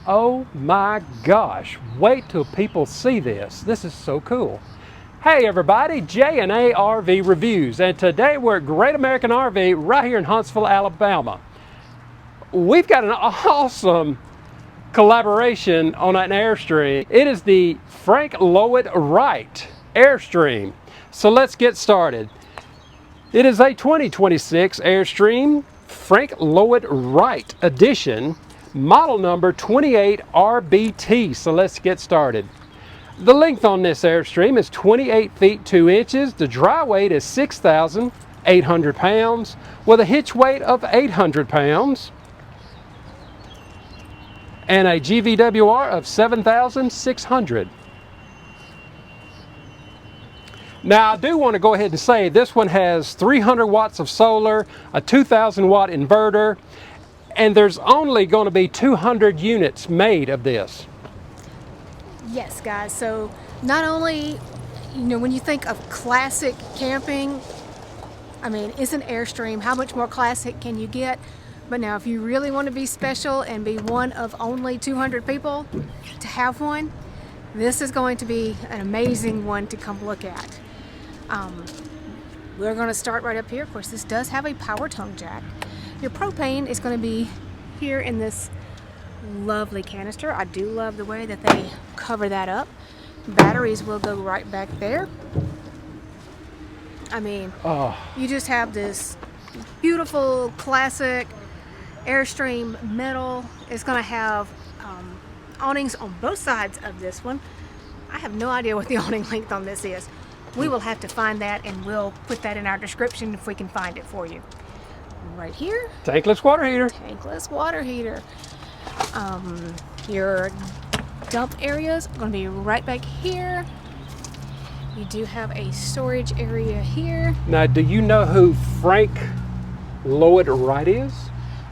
Oh my gosh, wait till people see this. This is so cool. Hey everybody, J&A RV Reviews, and today we're at Great American RV right here in Huntsville, Alabama. We've got an awesome collaboration on an Airstream. It is the Frank Lloyd Wright Airstream. So let's get started. It is a 2026 Airstream Frank Lloyd Wright edition, model number 28RBT. So let's get started. The length on this Airstream is 28 feet 2 inches. The dry weight is 6,800 pounds with a hitch weight of 800 pounds and a GVWR of 7,600. Now I do want to go ahead and say this one has 300 watts of solar, a 2,000 watt inverter, and there's only going to be 200 units made of this. Yes, guys. So not only, when you think of classic camping, I mean, it's an Airstream. How much more classic can you get? But now if you really want to be special and be one of only 200 people to have one, this is going to be an amazing one to come look at. We're going to start right up here. Of course, this does have a power tongue jack. Your propane is going to be here in this lovely canister. I do love the way that they cover that up. Batteries will go right back there. I mean, you just have this beautiful classic Airstream metal. It's going to have awnings on both sides of this one. I have no idea what the awning length on this is. We will have to find that, and we'll put that in our description if we can find it for you. Right here, Tankless water heater. Tankless water heater. Your dump areas are going to be right back here. You do have a storage area here. Now, do you know who Frank Lloyd Wright is?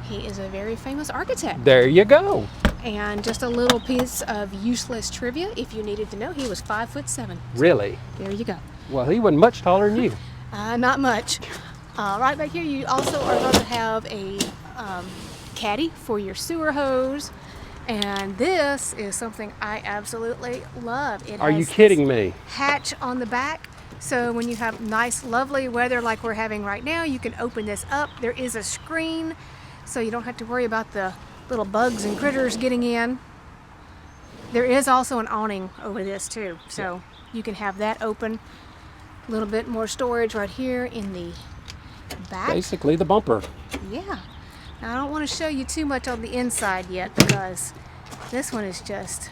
He is a very famous architect. There you go. And just a little piece of useless trivia, if you needed to know, he was 5'7". Really? There you go. Well, he wasn't much taller than you. Not much. Right back here, you also are going to have a caddy for your sewer hose. And this is something I absolutely love. Are you kidding me? Hatch on the back. So when you have nice, lovely weather like we're having right now, you can open this up. There is a screen, so you don't have to worry about the little bugs and critters getting in. There is also an awning over this too, so you can have that open. A little bit more storage right here in the back. Basically the bumper. Yeah. Now I don't want to show you too much on the inside yet because this one is just,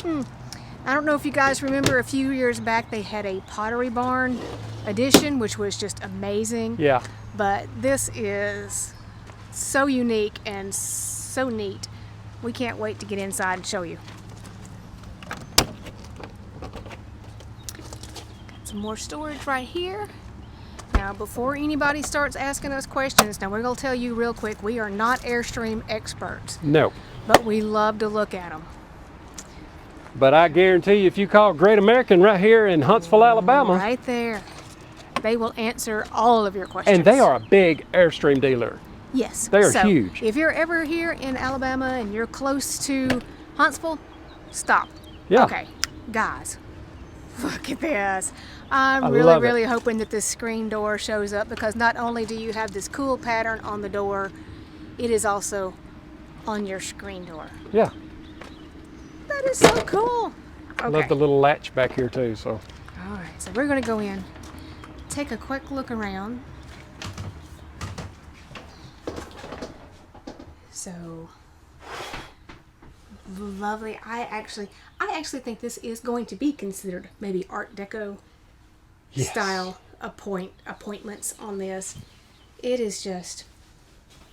I don't know if you guys remember a few years back they had a Pottery Barn edition, which was just amazing. Yeah. But this is so unique and so neat. We can't wait to get inside and show you. Got some more storage right here. Now, before anybody starts asking us questions, now we're going to tell you real quick, we are not Airstream experts. No. But we love to look at them. But I guarantee you, if you call Great American right here in Huntsville, Alabama. Right there. They will answer all of your questions. And they are a big Airstream dealer. Yes. They are huge. If you're ever here in Alabama and you're close to Huntsville, stop. Yeah. Okay, guys, look at this. I'm really hoping that this screen door shows up because not only do you have this cool pattern on the door, it is also on your screen door. Yeah. That is so cool. Okay. I love the little latch back here too. So. All right, so we're going to go in, take a quick look around. So lovely. I actually think this is going to be considered maybe Art Deco style appointments on this. It is just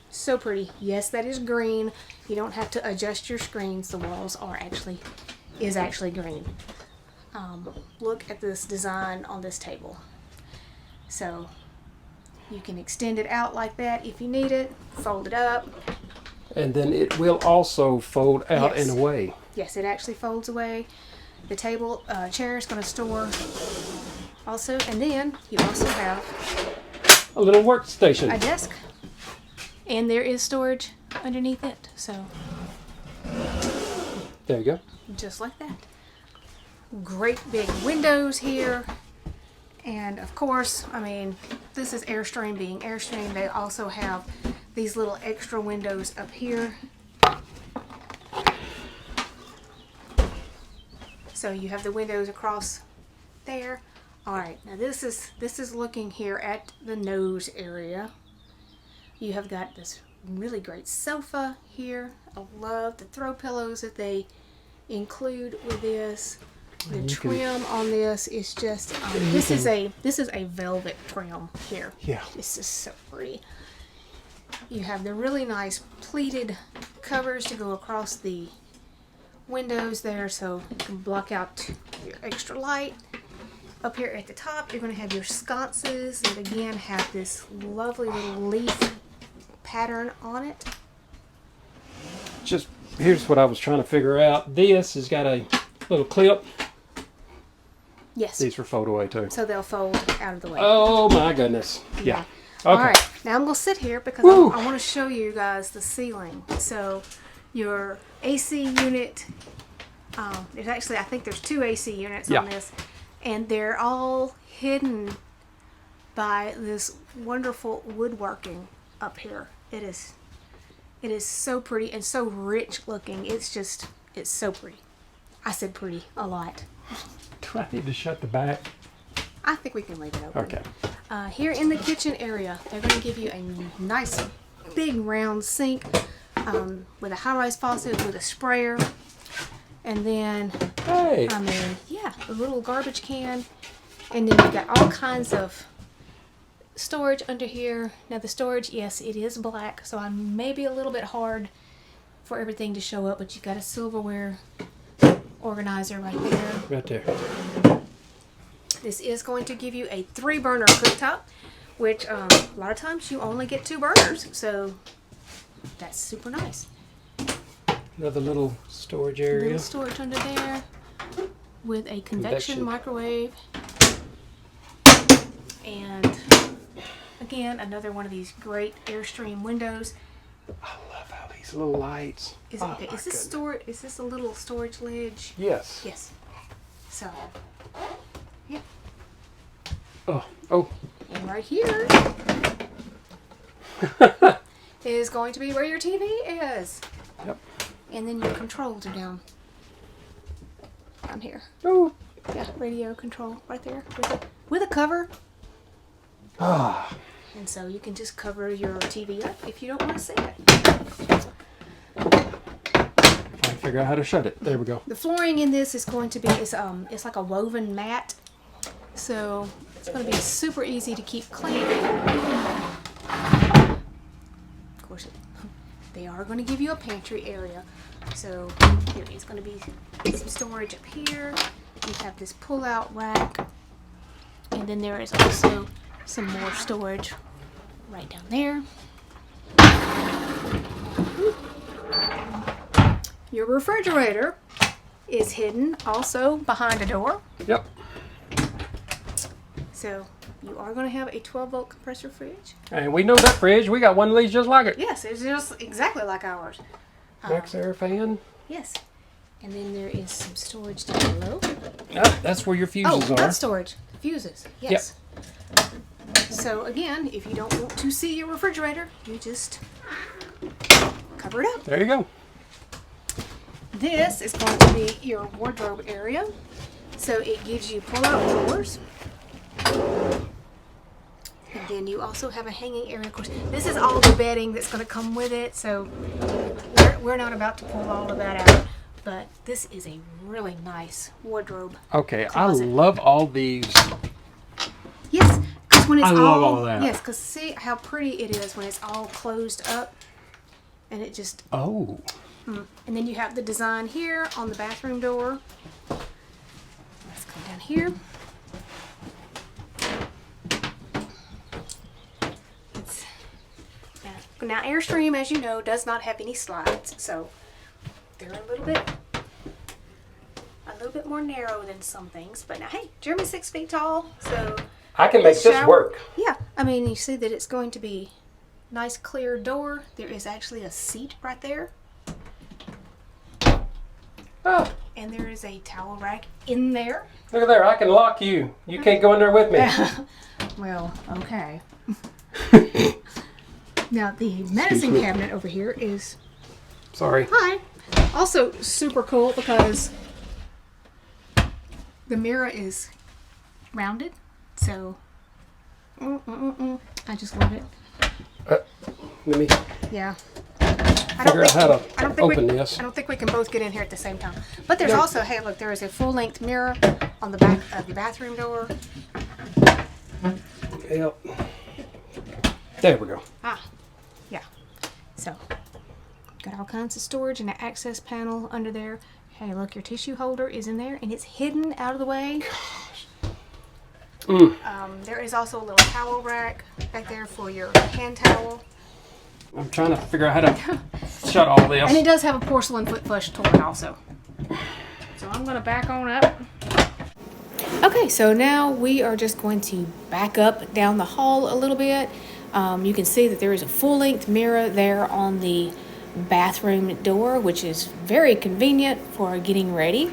so pretty. Yes, that is green. You don't have to adjust your screens. The walls are actually green. Look at this design on this table. So you can extend it out like that if you need it. Fold it up. And then it will also fold out and away. Yes, it actually folds away. The table, chair is going to store also, and then you also have a little workstation. A desk. And there is storage underneath it, so There you go. Just like that. Great big windows here. And of course, I mean, this is Airstream being Airstream. They also have these little extra windows up here. So you have the windows across there. All right, now this is looking here at the nose area. You have got this really great sofa here. I love the throw pillows that they include with this. The trim on this is just this is a velvet trim here. Yeah. This is so pretty. You have the really nice pleated covers to go across the windows there, so you can block out your extra light. Up here at the top, you're going to have your sconces that again have this lovely little leaf pattern on it. Just here's what I was trying to figure out. This has got a little clip. Yes. These will fold away too. So they'll fold out of the way. Oh my goodness. Yeah. Okay. All right. Now I'm going to sit here because I want to show you guys the ceiling. So your AC unit, there's actually, I think there's 2 AC units on this. And they're all hidden by this wonderful woodworking up here. It is so pretty and so rich looking. It's so pretty. I said pretty a lot. Do I need to shut the back? I think we can leave it open. Okay. Here in the kitchen area, they're going to give you a nice big round sink with a high-rise faucet with a sprayer. And then, Hey. I mean, yeah, a little garbage can. And then you've got all kinds of storage under here. Now the storage, yes, it is black, so I may be a little bit hard for everything to show up, but you've got a silverware organizer right there. Right there. This is going to give you a 3-burner cooktop, which a lot of times you only get 2 burners, so that's super nice. Another little storage area. Little storage under there with a convection microwave. And again, another one of these great Airstream windows. I love how these little lights. Is this a little storage ledge? Yes. Yes. So, yeah. Oh. And right here is going to be where your TV is. Yep. And then your controls are down here. Oh. Yeah, radio control right there with a cover. Ah. And so you can just cover your TV up if you don't want to see it. Trying to figure out how to shut it. There we go. The flooring in this is going to be it's like a woven mat, so it's going to be super easy to keep clean. Of course, they are going to give you a pantry area, so there is going to be some storage up here. You have this pull-out rack, and then there is also some more storage right down there. Your refrigerator is hidden also behind a door. Yep. So you are going to have a 12-volt compressor fridge. And we know that fridge. We got one of these just like it. Yes, it's just exactly like ours. Max air fan. Yes. And then there is some storage down below. Oh, that's where your fuses are. Not storage. Fuses. Yes. Yep. So again, if you don't want to see your refrigerator, you just cover it up. There you go. This is going to be your wardrobe area. So it gives you pull-out drawers. And then you also have a hanging area. Of course, this is all the bedding that's going to come with it. So we're not about to pull all of that out. But this is a really nice wardrobe. Okay, closet. I love all these. Yes, because when it's I love all that. Yes, because see how pretty it is when it's all closed up, and it just. Oh. And then you have the design here on the bathroom door. Let's come down here. Now Airstream, as you know, does not have any slides, so they're a little bit more narrow than some things. But now, hey, Jeremy's 6 feet tall, so I can make this work. Yeah, I mean, you see that it's going to be nice clear door. There is actually a seat right there. Oh, And there is a towel rack in there. look at there. I can lock you. You can't go in there with me. Well, okay. Now the medicine cabinet over here is Sorry. hi. Also super cool because the mirror is rounded. So I just love it. Let me Yeah. figure out how to open this. I don't think we can both get in here at the same time. But there's also, hey, look, there is a full-length mirror on the back of the bathroom door. Yep. There we go. Ah, yeah. So, got all kinds of storage and an access panel under there. Hey, look, your tissue holder is in there, and it's hidden out of the way. There is also a little towel rack back there for your hand towel. I'm trying to figure out how to shut all this. And it does have a porcelain foot flush toilet also. So I'm going to back on up. Okay, so now we are just going to back up down the hall a little bit. You can see that there is a full-length mirror there on the bathroom door, which is very convenient for getting ready.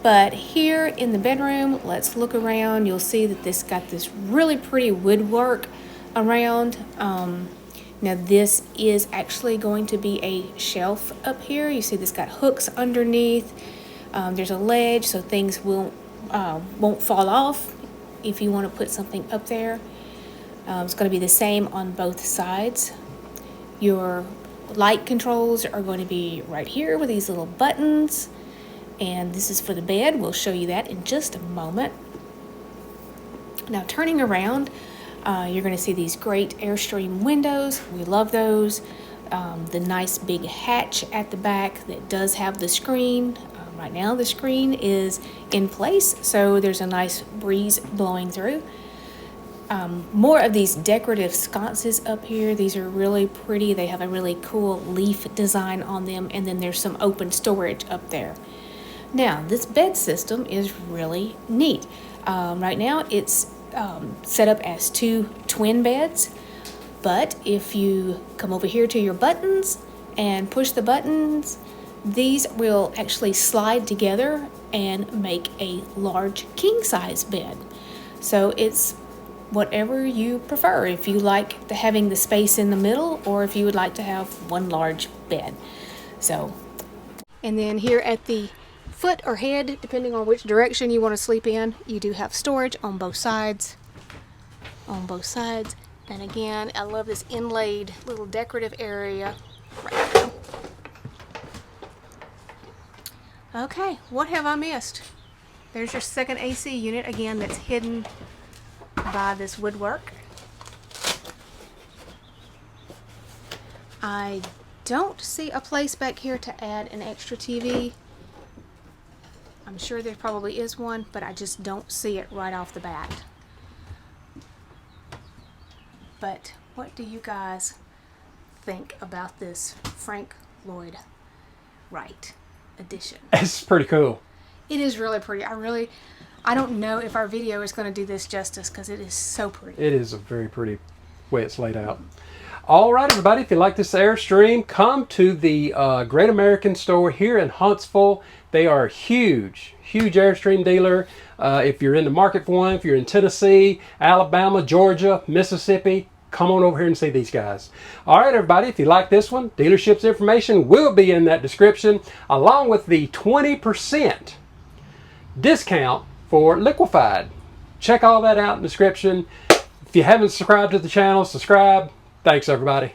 But here in the bedroom, let's look around. You'll see that this got this really pretty woodwork around. Now this is actually going to be a shelf up here. You see this got hooks underneath. There's a ledge so things won't fall off if you want to put something up there. It's going to be the same on both sides. Your light controls are going to be right here with these little buttons. And this is for the bed. We'll show you that in just a moment. Now turning around, you're going to see these great Airstream windows. We love those. The nice big hatch at the back that does have the screen. Right now the screen is in place, so there's a nice breeze blowing through. More of these decorative sconces up here. These are really pretty. They have a really cool leaf design on them, and then there's some open storage up there. Now, this bed system is really neat. Right now, it's set up as 2 twin beds, but if you come over here to your buttons and push the buttons, these will actually slide together and make a large king-size bed. So it's whatever you prefer. If you like having the space in the middle, or if you would like to have one large bed. So, and then here at the foot or head, depending on which direction you want to sleep in, you do have storage on both sides. And again, I love this inlaid little decorative area right now. Okay, what have I missed? There's your second AC unit, again, that's hidden by this woodwork. I don't see a place back here to add an extra TV. I'm sure there probably is one, but I just don't see it right off the bat. But what do you guys think about this Frank Lloyd Wright edition? It's pretty cool. It is really pretty. I don't know if our video is going to do this justice because it is so pretty. It is a very pretty way it's laid out. All right, everybody, if you like this Airstream, come to the Great American store here in Huntsville. They are a huge Airstream dealer. If you're in the market for one, if you're in Tennessee, Alabama, Georgia, Mississippi, come on over here and see these guys. All right, everybody, if you like this one, dealership's information will be in that description, along with the 20% discount for liquefied. Check all that out in the description. If you haven't subscribed to the channel, subscribe. Thanks, everybody.